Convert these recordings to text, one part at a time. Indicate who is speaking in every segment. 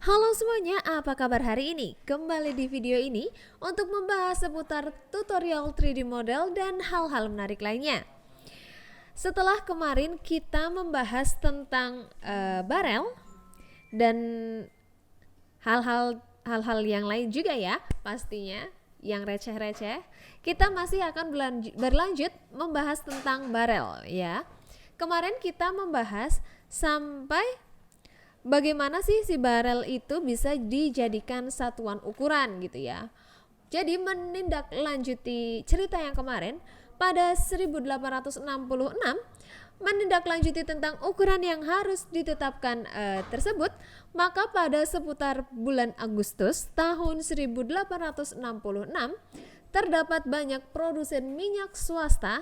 Speaker 1: Halo semuanya, apa kabar hari ini? Kembali di video ini untuk membahas seputar tutorial 3D model dan hal-hal menarik lainnya. Setelah kemarin kita membahas tentang barel dan hal-hal yang lain juga ya, pastinya yang receh-receh, kita masih akan berlanjut membahas tentang barel ya. Kemarin kita membahas sampai bagaimana sih si barel itu bisa dijadikan satuan ukuran gitu ya. Jadi menindaklanjuti cerita yang kemarin, pada 1866 menindaklanjuti tentang ukuran yang harus ditetapkan tersebut, maka pada seputar bulan Agustus tahun 1866 terdapat banyak produsen minyak swasta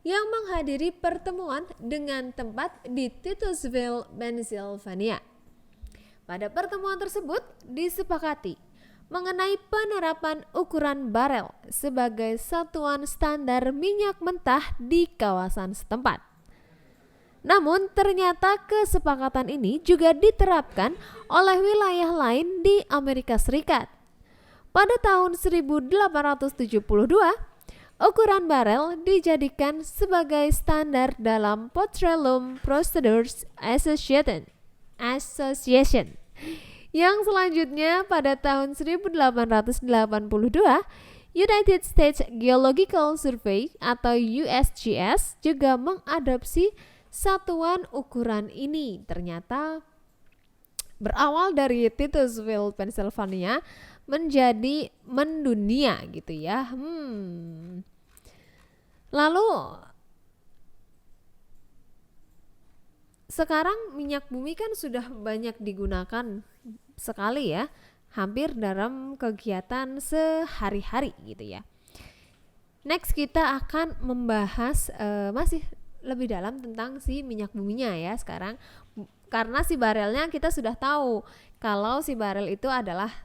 Speaker 1: yang menghadiri pertemuan dengan tempat di Titusville, Pennsylvania. Pada pertemuan tersebut disepakati mengenai penerapan ukuran barel sebagai satuan standar minyak mentah di kawasan setempat. Namun ternyata kesepakatan ini juga diterapkan oleh wilayah lain di Amerika Serikat. Pada tahun 1872, ukuran barel dijadikan sebagai standar dalam Petroleum Procedures Association. Yang selanjutnya pada tahun 1882, United States Geological Survey atau USGS juga mengadopsi satuan ukuran ini. Ternyata berawal dari Titusville, Pennsylvania menjadi mendunia gitu ya. Lalu sekarang minyak bumi kan sudah banyak digunakan sekali ya, hampir dalam kegiatan sehari-hari gitu ya. Next kita akan membahas masih lebih dalam tentang si minyak buminya ya sekarang. Karena si barelnya kita sudah tahu kalau si barel itu adalah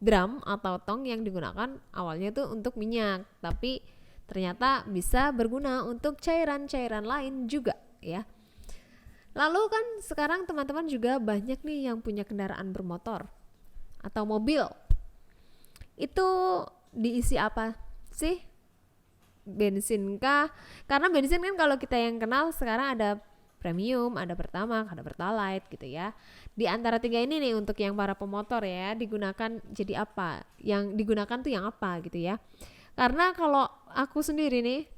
Speaker 1: drum atau tong yang digunakan awalnya tuh untuk minyak, tapi ternyata bisa berguna untuk cairan-cairan lain juga ya. Lalu kan sekarang teman-teman juga banyak nih yang punya kendaraan bermotor atau mobil. Itu diisi apa sih? Bensin kah? Karena bensin kan kalau kita yang kenal sekarang ada premium, ada pertamax, ada pertalite gitu ya. Di antara tiga ini nih untuk yang para pemotor ya, digunakan jadi apa? Yang digunakan tuh yang apa gitu ya. Karena kalau aku sendiri nih,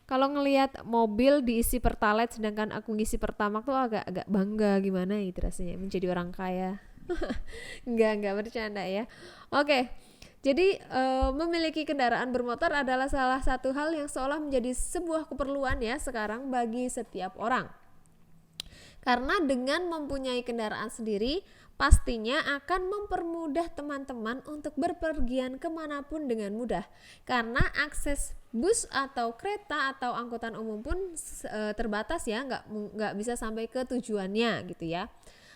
Speaker 1: kalau ngelihat mobil diisi pertalite sedangkan aku ngisi pertamax tuh agak bangga gimana gitu rasanya menjadi orang kaya. Enggak bercanda ya. Oke. Jadi memiliki kendaraan bermotor adalah salah satu hal yang seolah menjadi sebuah keperluan ya sekarang bagi setiap orang. Karena dengan mempunyai kendaraan sendiri, pastinya akan mempermudah teman-teman untuk berpergian kemanapun dengan mudah. Karena akses bus atau kereta atau angkutan umum pun terbatas ya, nggak bisa sampai ke tujuannya gitu ya.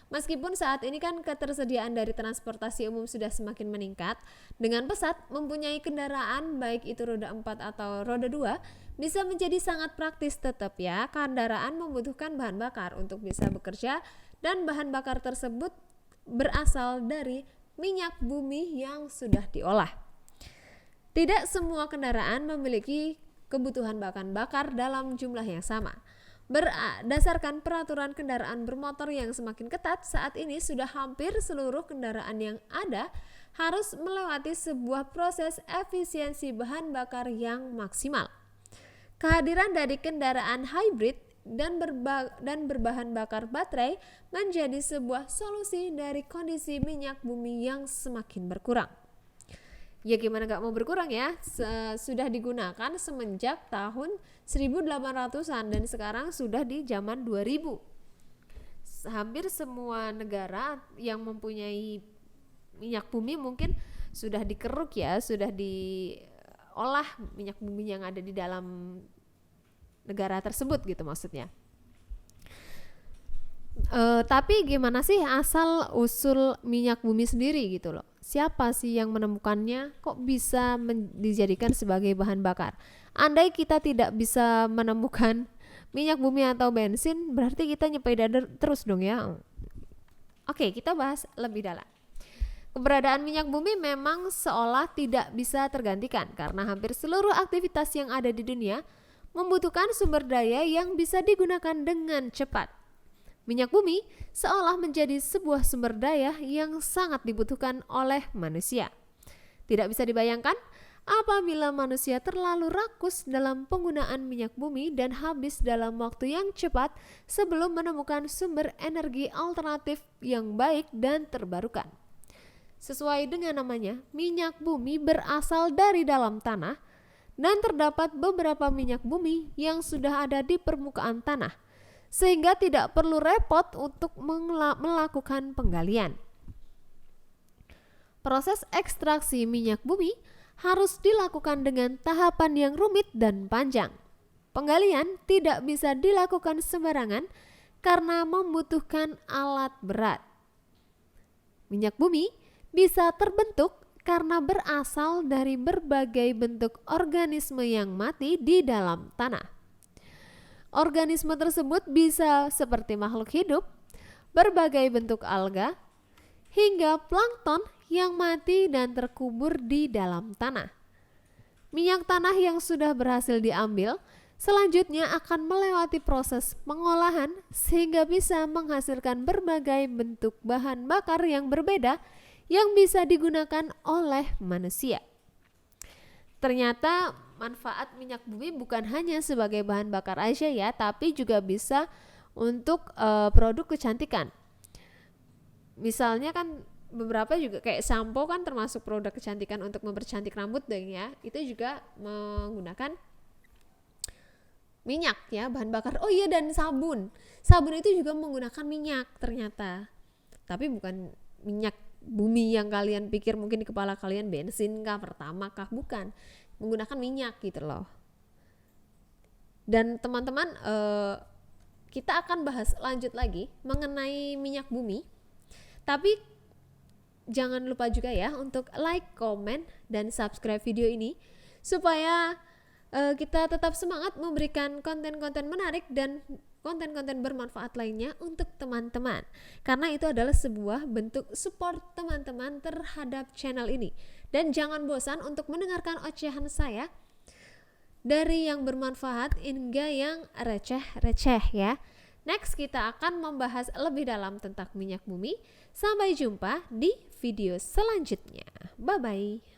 Speaker 1: Meskipun saat ini kan ketersediaan dari transportasi umum sudah semakin meningkat, dengan pesat mempunyai kendaraan baik itu roda 4 atau roda 2 bisa menjadi sangat praktis tetap ya. Kendaraan membutuhkan bahan bakar untuk bisa bekerja dan bahan bakar tersebut berasal dari minyak bumi yang sudah diolah. Tidak semua kendaraan memiliki kebutuhan bahan bakar dalam jumlah yang sama. Berdasarkan peraturan kendaraan bermotor yang semakin ketat, saat ini sudah hampir seluruh kendaraan yang ada harus melewati sebuah proses efisiensi bahan bakar yang maksimal. Kehadiran dari kendaraan hybrid dan berbahan bakar baterai menjadi sebuah solusi dari kondisi minyak bumi yang semakin berkurang. Ya gimana gak mau berkurang ya, sudah digunakan semenjak tahun 1800-an dan sekarang sudah di zaman 2000. Hampir semua negara yang mempunyai minyak bumi mungkin sudah dikeruk ya, sudah diolah minyak bumi yang ada di dalam negara tersebut gitu maksudnya. Tapi gimana sih asal usul minyak bumi sendiri gitu loh? Siapa sih yang menemukannya? Kok bisa dijadikan sebagai bahan bakar? Andai kita tidak bisa menemukan minyak bumi atau bensin, berarti kita nyepeda terus dong ya. Oke, kita bahas lebih dalam. Keberadaan minyak bumi memang seolah tidak bisa tergantikan karena hampir seluruh aktivitas yang ada di dunia membutuhkan sumber daya yang bisa digunakan dengan cepat. Minyak bumi seolah menjadi sebuah sumber daya yang sangat dibutuhkan oleh manusia. Tidak bisa dibayangkan apabila manusia terlalu rakus dalam penggunaan minyak bumi dan habis dalam waktu yang cepat sebelum menemukan sumber energi alternatif yang baik dan terbarukan. Sesuai dengan namanya, minyak bumi berasal dari dalam tanah dan terdapat beberapa minyak bumi yang sudah ada di permukaan tanah, sehingga tidak perlu repot untuk melakukan penggalian. Proses ekstraksi minyak bumi harus dilakukan dengan tahapan yang rumit dan panjang. Penggalian tidak bisa dilakukan sembarangan karena membutuhkan alat berat. Minyak bumi bisa terbentuk karena berasal dari berbagai bentuk organisme yang mati di dalam tanah. Organisme tersebut bisa seperti makhluk hidup, berbagai bentuk alga, hingga plankton yang mati dan terkubur di dalam tanah. Minyak tanah yang sudah berhasil diambil selanjutnya akan melewati proses pengolahan sehingga bisa menghasilkan berbagai bentuk bahan bakar yang berbeda yang bisa digunakan oleh manusia. Ternyata manfaat minyak bumi bukan hanya sebagai bahan bakar aja ya, tapi juga bisa untuk produk kecantikan. Misalnya kan beberapa juga kayak sampo kan termasuk produk kecantikan untuk mempercantik rambut deh ya. Itu juga menggunakan minyak ya, bahan bakar. Oh iya, dan sabun. Sabun itu juga menggunakan minyak ternyata. Tapi bukan minyak bumi yang kalian pikir mungkin di kepala kalian bensin kah, pertama kah, bukan, menggunakan minyak gitu loh. Dan teman-teman, kita akan bahas lanjut lagi mengenai minyak bumi, tapi jangan lupa juga ya untuk like, comment, dan subscribe video ini supaya kita tetap semangat memberikan konten-konten menarik dan konten-konten bermanfaat lainnya untuk teman-teman, karena itu adalah sebuah bentuk support teman-teman terhadap channel ini. Dan jangan bosan untuk mendengarkan ocehan saya dari yang bermanfaat hingga yang receh-receh ya. Next kita akan membahas lebih dalam tentang minyak bumi. Sampai jumpa di video selanjutnya. Bye bye.